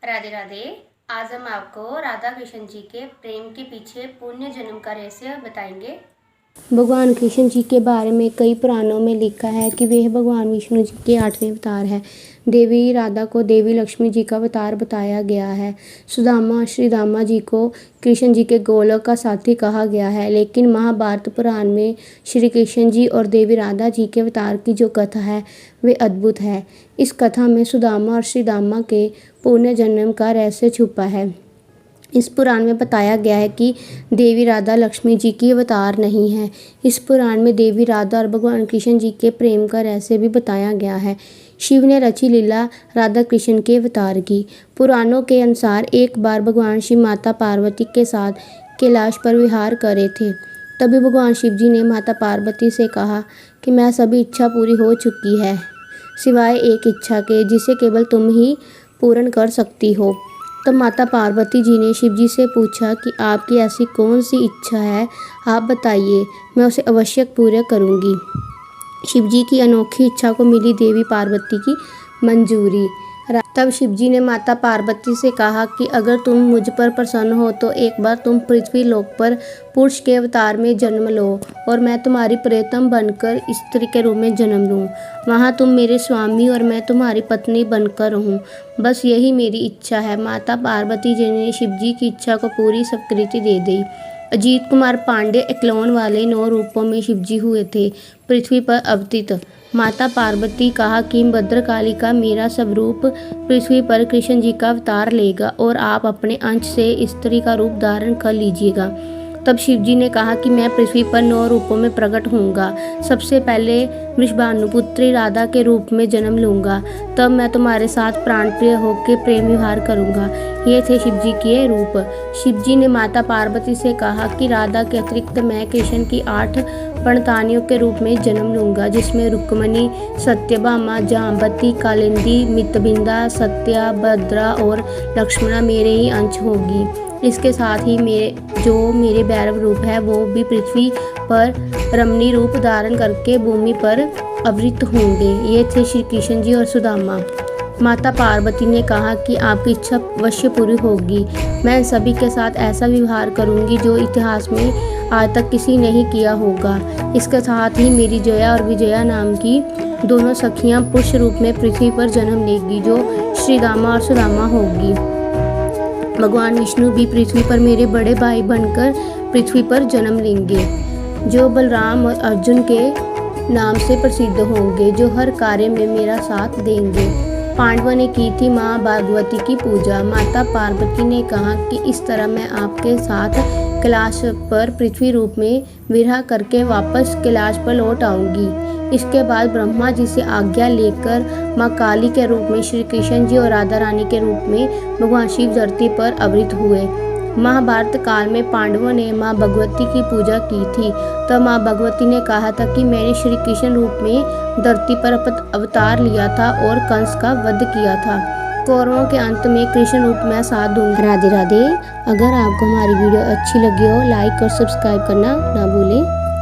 राधे राधे। आज हम आपको राधा कृष्ण जी के प्रेम के पीछे पुण्य जन्म का रहस्य बताएंगे। भगवान कृष्ण जी के बारे में कई पुराणों में लिखा है कि वे भगवान विष्णु जी के 8वें अवतार हैं। देवी राधा को देवी लक्ष्मी जी का अवतार बताया गया है। सुदामा श्री दामा जी को कृष्ण जी के गोलोक का साथी कहा गया है। लेकिन महाभारत पुराण में श्री कृष्ण जी और देवी राधा जी के अवतार की जो कथा है वे अद्भुत है। इस कथा में सुदामा और श्री दामा के पुण्य जन्म का रहस्य छुपा है। इस पुराण में बताया गया है कि देवी राधा लक्ष्मी जी की अवतार नहीं है। इस पुराण में देवी राधा और भगवान कृष्ण जी के प्रेम का रहस्य भी बताया गया है। शिव ने रची लीला राधा कृष्ण के अवतार की। पुराणों के अनुसार एक बार भगवान शिव माता पार्वती के साथ कैलाश पर विहार कर रहे थे। तभी भगवान शिव जी ने माता पार्वती से कहा कि मैं सभी इच्छा पूरी हो चुकी है सिवाय एक इच्छा के जिसे केवल तुम ही पूर्ण कर सकती हो। तब माता पार्वती जी ने शिव जी से पूछा कि आपकी ऐसी कौन सी इच्छा है, आप बताइए, मैं उसे अवश्य पूरा करूंगी। शिव जी की अनोखी इच्छा को मिली देवी पार्वती की मंजूरी। तब शिव जी ने माता पार्वती से कहा कि अगर तुम मुझ पर प्रसन्न हो तो एक बार तुम पृथ्वी लोक पर पुरुष के अवतार में जन्म लो और मैं तुम्हारी प्रियतम बनकर स्त्री के रूप में जन्म लूँ। वहाँ तुम मेरे स्वामी और मैं तुम्हारी पत्नी बनकर रहूँ। बस यही मेरी इच्छा है। माता पार्वती जी ने शिव जी की इच्छा को पूरी स्वीकृति दे दी। अजीत कुमार पांडे इक्लोन वाले 9 रूपों में शिवजी हुए थे पृथ्वी पर अवतरित। माता पार्वती कहा कि भद्रकाली का मेरा स्वरूप पृथ्वी पर कृष्ण जी का अवतार लेगा और आप अपने अंश से स्त्री का रूप धारण कर लीजिएगा। तब शिव जी ने कहा कि मैं पृथ्वी पर 9 रूपों में प्रकट होऊंगा। सबसे पहले वृषभानुपुत्री राधा के रूप में जन्म लूंगा। तब मैं तुम्हारे साथ प्राणप्रिय होकर प्रेम विहार करूंगा। ये थे शिव जी के रूप। शिव जी ने माता पार्वती से कहा कि राधा के अतिरिक्त मैं कृष्ण की 8 प्रणतानियों के रूप में जन्म लूंगा, जिसमें रुक्मणी, सत्यभामा, जाम्बती, कालिंदी, मितबिंदा, सत्या, भद्रा और लक्ष्मणा मेरे ही अंश होगी। इसके साथ ही मेरे भैरव रूप है वो भी पृथ्वी पर रमणी रूप धारण करके भूमि पर अवतरित होंगे। ये थे श्री कृष्ण जी और सुदामा। माता पार्वती ने कहा कि आपकी इच्छा अवश्य पूरी होगी। मैं सभी के साथ ऐसा व्यवहार करूंगी जो इतिहास में आज तक किसी ने नहीं किया होगा। इसके साथ ही मेरी जया और विजया नाम की दोनों सखियां पुरुष रूप में पृथ्वी पर जन्म लेगी, जो श्री दामा और सुदामा होगी। भगवान विष्णु भी पृथ्वी पर मेरे बड़े भाई बनकर पृथ्वी पर जन्म लेंगे, जो बलराम और अर्जुन के नाम से प्रसिद्ध होंगे, जो हर कार्य में मेरा साथ देंगे। पांडवों ने की थी माँ भगवती की पूजा। माता पार्वती ने कहा कि इस तरह मैं आपके साथ कैलाश पर पृथ्वी रूप में विवाह करके वापस कैलाश पर लौट आऊंगी। इसके बाद ब्रह्मा जी से आज्ञा लेकर माँ काली के रूप में श्री कृष्ण जी और राधा रानी के रूप में भगवान शिव धरती पर अवतरित हुए। महाभारत काल में पांडवों ने माँ भगवती की पूजा की थी। तब माँ भगवती ने कहा था कि मैंने श्री कृष्ण रूप में धरती पर अवतार लिया था और कंस का वध किया था। कौरवों के अंत में कृष्ण रूप में साथ दूंगा। राधे राधे। अगर आपको हमारी वीडियो अच्छी लगी हो, लाइक और सब्सक्राइब करना ना भूलें।